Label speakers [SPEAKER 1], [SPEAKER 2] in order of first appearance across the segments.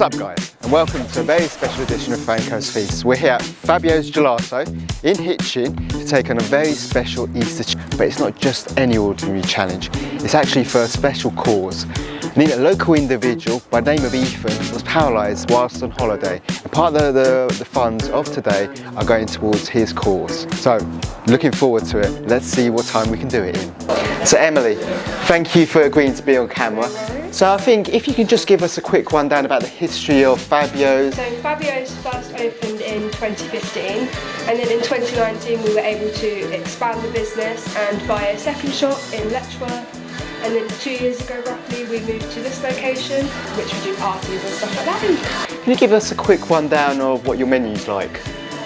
[SPEAKER 1] What's up guys, and welcome to a very special edition of Fabio'S Feast. We're here at Fabio'S Gelato in Hitchin to take on a very special Easter challenge. But it's not just any ordinary challenge, it's actually for a special cause. A local individual by the name of Ethan was paralysed whilst on holiday, and part of the funds of today are going towards his cause. So, looking forward to it. Let's see what time we can do it in. So Emily, thank you for agreeing to be on camera. So I think if you can just give us a quick rundown about the history of Fabio'S.
[SPEAKER 2] So Fabio'S first opened in 2015, and then in 2019 we were able to expand the business and buy a second shop in Letchworth. And then 2 years ago roughly we moved to this location, which we do parties and stuff like that.
[SPEAKER 1] Can you give us a quick rundown of what your menu's like?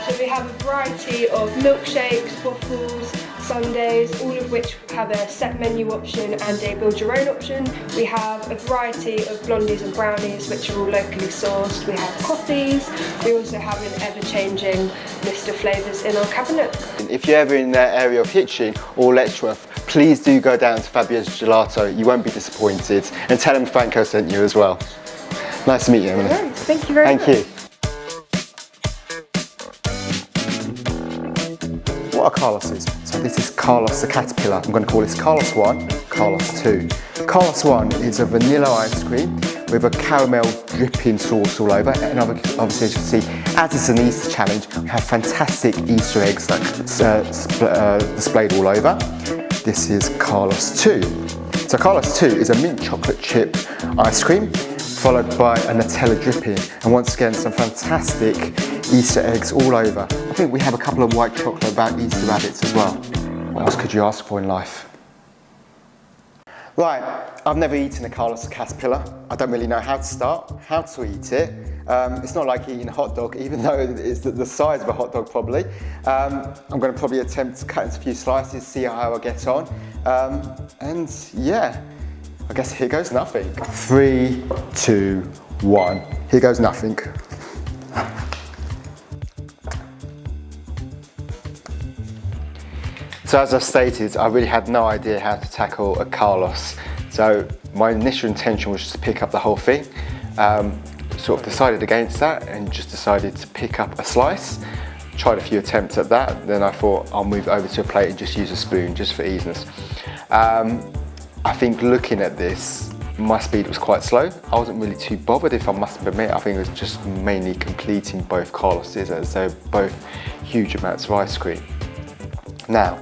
[SPEAKER 2] So we have a variety of milkshakes, waffles, sundaes, all of which have a set menu option and a build your own option. We have a variety of blondies and brownies which are all locally sourced. We have coffees. We also have an ever-changing list of flavours in our cabinet.
[SPEAKER 1] If you're ever in the area of Hitchin or Letchworth, please do go down to Fabio'S Gelato. You won't be disappointed. And tell them Franco sent you as well. Nice to meet you, Emily.
[SPEAKER 2] Thank you very much.
[SPEAKER 1] Thank you. What are Carlos's? So this is Carlos the Caterpillar. I'm going to call this Carlos 1, Carlos 2. Carlos 1 is a vanilla ice cream with a caramel dripping sauce all over, and obviously as you can see, as it's an Easter challenge, we have fantastic Easter eggs displayed all over. This is Carlos 2. So Carlos 2 is a mint chocolate chip ice cream followed by a Nutella dripping, and once again some fantastic Easter eggs all over. I think we have a couple of white chocolate about Easter rabbits as well. What else could you ask for in life? Right, I've never eaten a Carlos Caterpillar. I don't really know how to start, how to eat it. It's not like eating a hot dog, even though it's the size of a hot dog probably. I'm going to probably attempt to cut into a few slices, see how I get on. And yeah, I guess here goes nothing. 3, 2, 1. Here goes nothing. So as I stated, I really had no idea how to tackle a Carlos. So my initial intention was just to pick up the whole thing. Sort of decided against that and just decided to pick up a slice. Tried a few attempts at that, then I thought I'll move over to a plate and just use a spoon, just for easiness. I think looking at this, my speed was quite slow. I wasn't really too bothered, if I must admit. I think it was just mainly completing both Carlos's, as they're both huge amounts of ice cream. Now,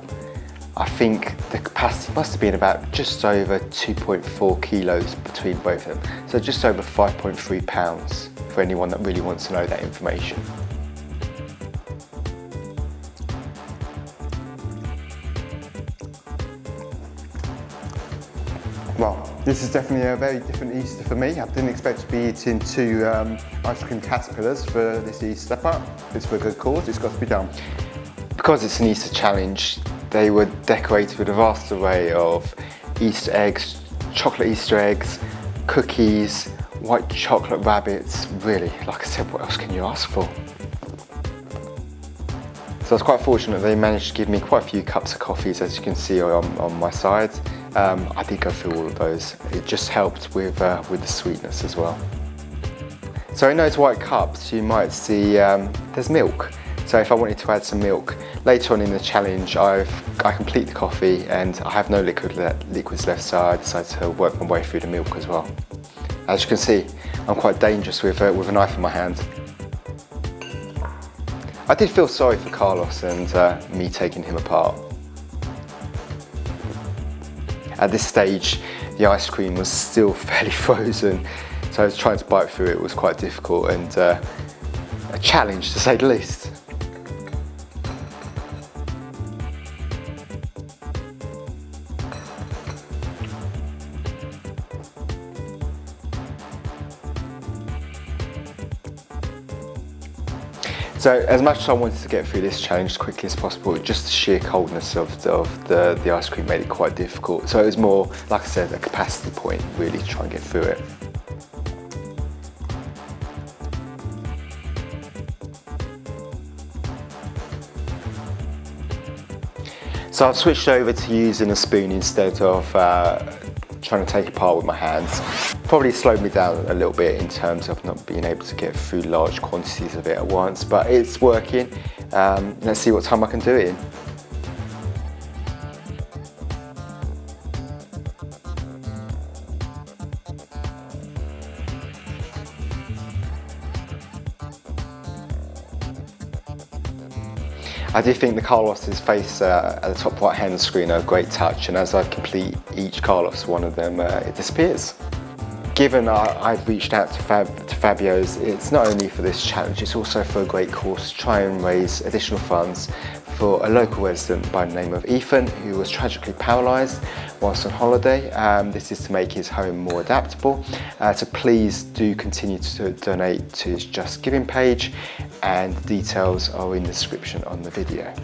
[SPEAKER 1] I think the capacity must have been about just over 2.4 kilos between both of them. So just over 5.3 pounds for anyone that really wants to know that information. Well, this is definitely a very different Easter for me. I didn't expect to be eating 2 ice cream caterpillars for this Easter, but it's for a good cause, it's got to be done. Because it's an Easter challenge, they were decorated with a vast array of Easter eggs, chocolate Easter eggs, cookies, white chocolate rabbits. Really, like I said, what else can you ask for? So I was quite fortunate they managed to give me quite a few cups of coffees, as you can see on my side. I did go through all of those. It just helped with the sweetness as well. So in those white cups you might see there's milk. So if I wanted to add some milk, later on in the challenge I complete the coffee and I have no liquids left, so I decided to work my way through the milk as well. As you can see, I'm quite dangerous with a knife in my hand. I did feel sorry for Carlos and me taking him apart. At this stage, the ice cream was still fairly frozen, so I was trying to bite through it. It was quite difficult and a challenge to say the least. So as much as I wanted to get through this challenge as quickly as possible, just the sheer coldness of the ice cream made it quite difficult. So it was more, like I said, a capacity point really to try and get through it. So I've switched over to using a spoon instead of trying to take it apart with my hands. probably slowed me down a little bit in terms of not being able to get through large quantities of it at once, but it's working. Let's see what time I can do it in. I do think the Carlos's face at the top right hand screen are a great touch, and as I complete each Carlos, one of them, it disappears. Given I've reached out to Fabio'S, it's not only for this challenge, it's also for a great cause to try and raise additional funds for a local resident by the name of Ethan, who was tragically paralysed whilst on holiday. This is to make his home more adaptable. So please do continue to donate to his Just Giving page, and details are in the description on the video.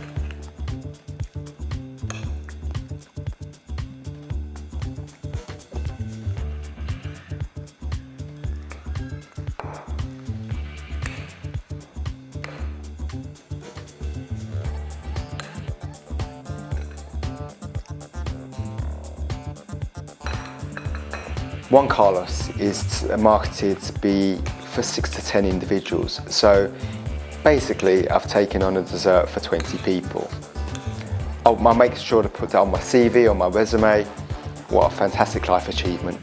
[SPEAKER 1] One Carlos is marketed to be for 6 to 10 individuals. So basically I've taken on a dessert for 20 people. I'll make sure to put that on my CV, on my resume. What a fantastic life achievement.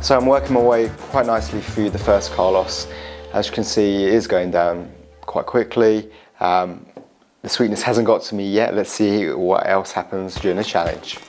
[SPEAKER 1] So I'm working my way quite nicely through the first Carlos. As you can see, it is going down quite quickly. The sweetness hasn't got to me yet. Let's see what else happens during the challenge.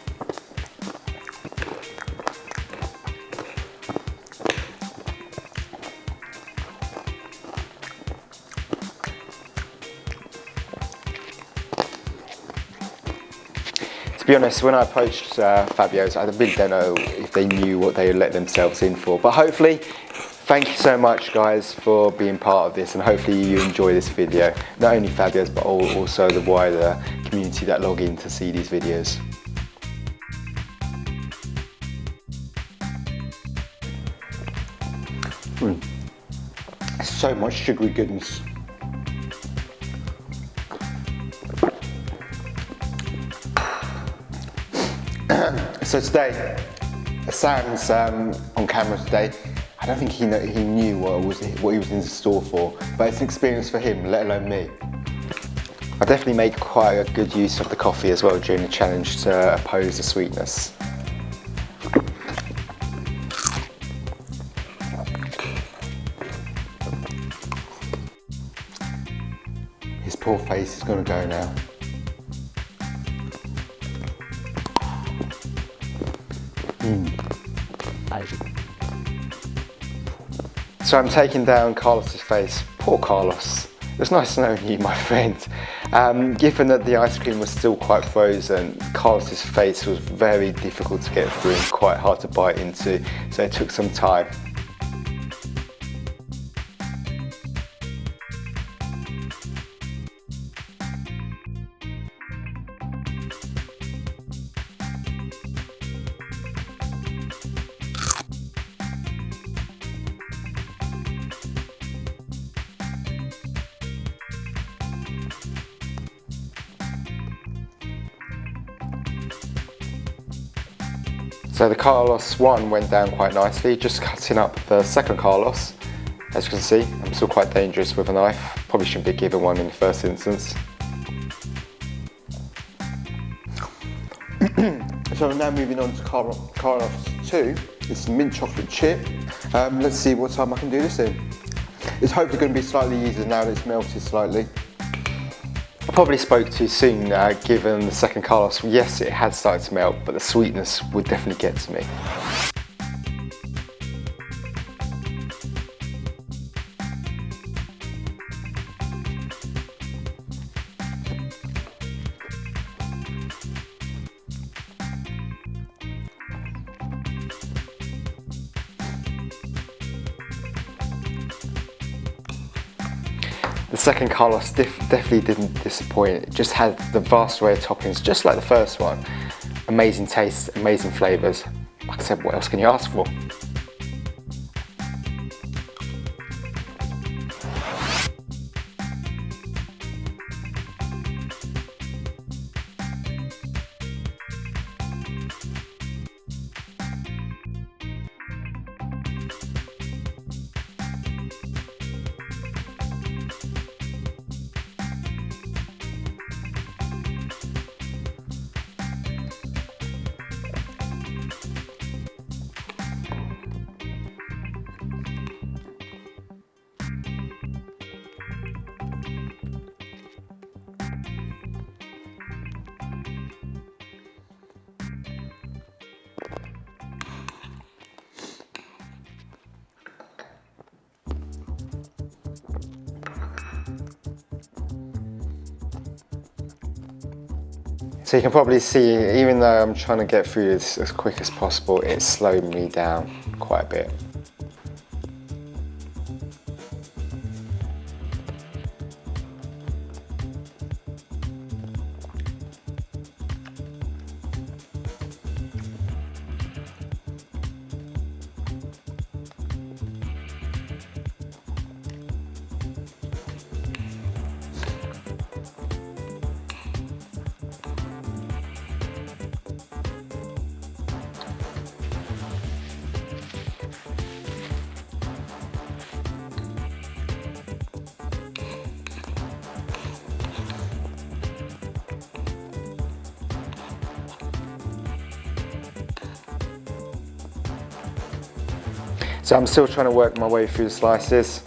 [SPEAKER 1] To be honest, when I approached Fabio'S, I really don't know if they knew what they let themselves in for. But hopefully, thank you so much guys for being part of this, and hopefully you enjoy this video. Not only Fabio'S, but also the wider community that log in to see these videos. So much sugary goodness. So today, Sam's on camera today. I don't think he knew what he was in store for, but it's an experience for him, let alone me. I definitely made quite a good use of the coffee as well during the challenge to oppose the sweetness. His poor face is going to go now. So I'm taking down Carlos's face. Poor Carlos. It's nice knowing you, my friend. Given that the ice cream was still quite frozen, Carlos's face was very difficult to get through and quite hard to bite into, so it took some time. So the Carlos one went down quite nicely, just cutting up the second Carlos. As you can see, I'm still quite dangerous with a knife. Probably shouldn't be given one in the first instance. So we're now moving on to Carlos 2. It's mint chocolate chip. Let's see what time I can do this in. It's hopefully going to be slightly easier now that it's melted slightly. I probably spoke too soon given the second Carlos. Yes, it had started to melt, but the sweetness would definitely get to me. The second Carlos definitely didn't disappoint. It just had the vast array of toppings, just like the first one. Amazing taste, amazing flavours. Like I said, what else can you ask for? So you can probably see, even though I'm trying to get through this as quick as possible, it's slowing me down quite a bit. So I'm still trying to work my way through the slices.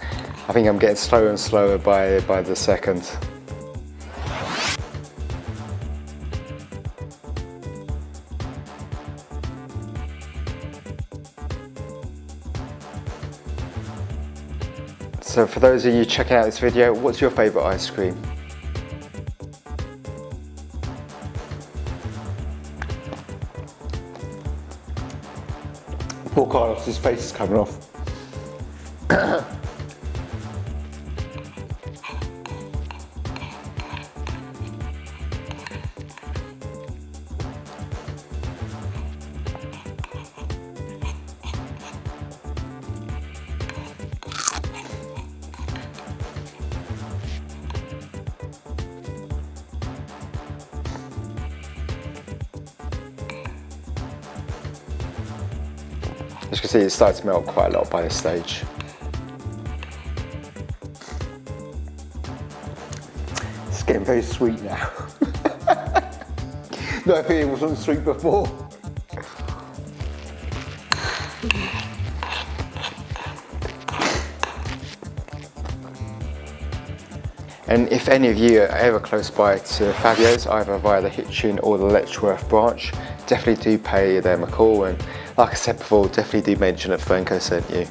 [SPEAKER 1] I think I'm getting slower and slower by the second. So for those of you checking out this video, what's your favourite ice cream? Poor Carlos, his face is coming off. As you can see, it starts to melt quite a lot by this stage. It's getting very sweet now. No, I think it wasn't sweet before. And if any of you are ever close by to Fabio'S, either via the Hitchin or the Letchworth branch, definitely do pay them a call, and like I said before, definitely do mention that Franco sent you.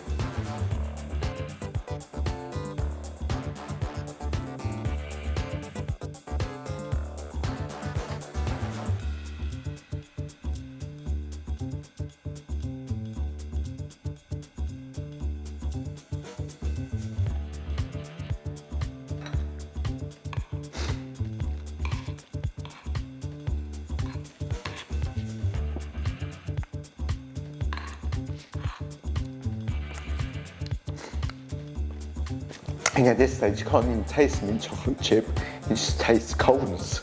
[SPEAKER 1] And at this stage, you can't even taste mint chocolate chip, you just taste coldness.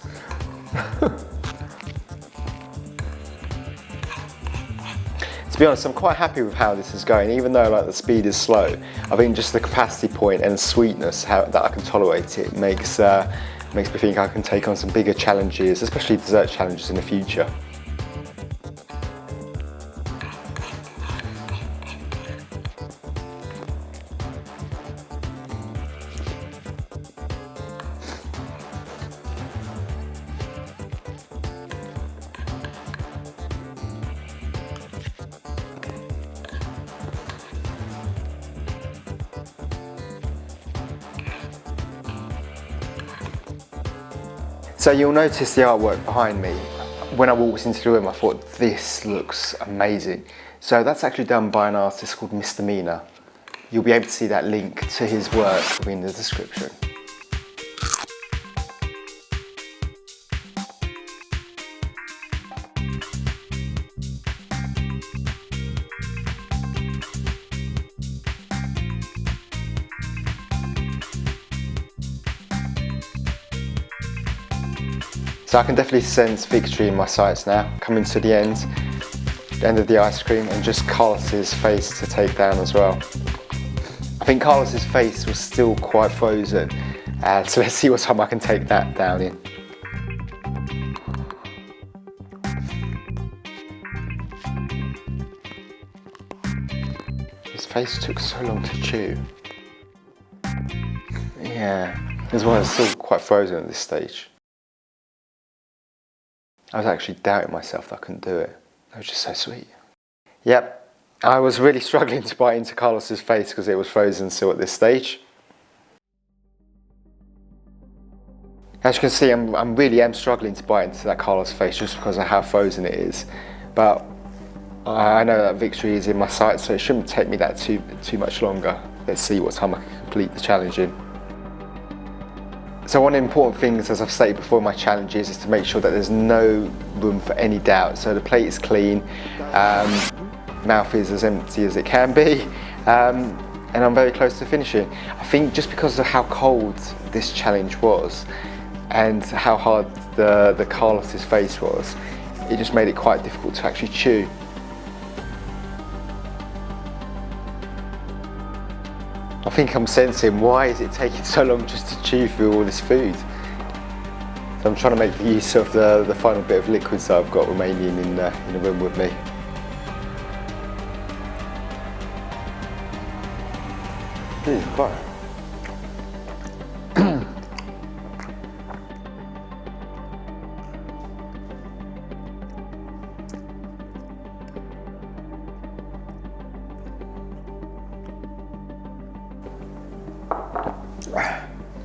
[SPEAKER 1] To be honest, I'm quite happy with how this is going, even though like the speed is slow. I think just the capacity point and sweetness that I can tolerate it makes me think I can take on some bigger challenges, especially dessert challenges in the future. So you'll notice the artwork behind me. When I walked into the room, I thought, this looks amazing. So that's actually done by an artist called Misdemeanor. You'll be able to see that link to his work within the description. So I can definitely sense victory in my sights now. Coming to the end of the ice cream, and just Carlos's face to take down as well. I think Carlos's face was still quite frozen, so let's see what time I can take that down in. His face took so long to chew. Yeah, this one is still quite frozen at this stage. I was actually doubting myself that I couldn't do it. It was just so sweet. Yep, I was really struggling to bite into Carlos's face because it was frozen still at this stage. As you can see, I'm really struggling to bite into that Carlos face just because of how frozen it is. But I know that victory is in my sights, so it shouldn't take me that too much longer. Let's see what time I can complete the challenge in. So one important thing, as I've stated before in my challenges, is to make sure that there's no room for any doubt. So the plate is clean, mouth is as empty as it can be, and I'm very close to finishing. I think just because of how cold this challenge was and how hard the Carlos's face was, it just made it quite difficult to actually chew. I think I'm sensing, why is it taking so long just to chew through all this food? So I'm trying to make use of the final bit of liquids that I've got remaining in the room with me. This is quite.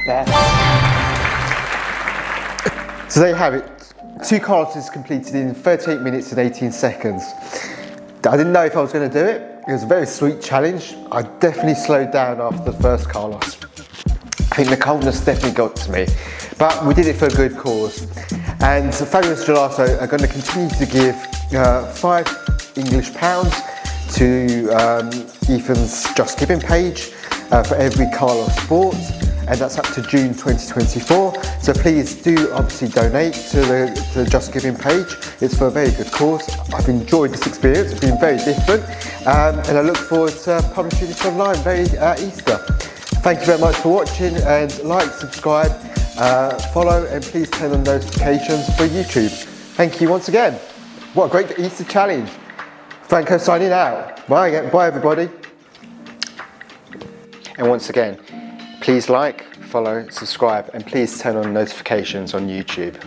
[SPEAKER 1] There. So there you have it. 2 Carlos's completed in 38 minutes and 18 seconds. I didn't know if I was going to do it. It was a very sweet challenge. I definitely slowed down after the first Carlos. I think the coldness definitely got to me, but we did it for a good cause. And Fabio'S Gelato are going to continue to give £5 English to Ethan's Just Giving page for every Carlos bought, and that's up to June 2024. So please do obviously donate to the Just Giving page. It's for a very good cause. I've enjoyed this experience. It's been very different, and I look forward to publishing this online very Easter. Thank you very much for watching, and like, subscribe, follow, and please turn on notifications for YouTube. Thank you once again. What a great Easter challenge. Franco signing out. Bye everybody. And once again, please like, follow, subscribe, and please turn on notifications on YouTube.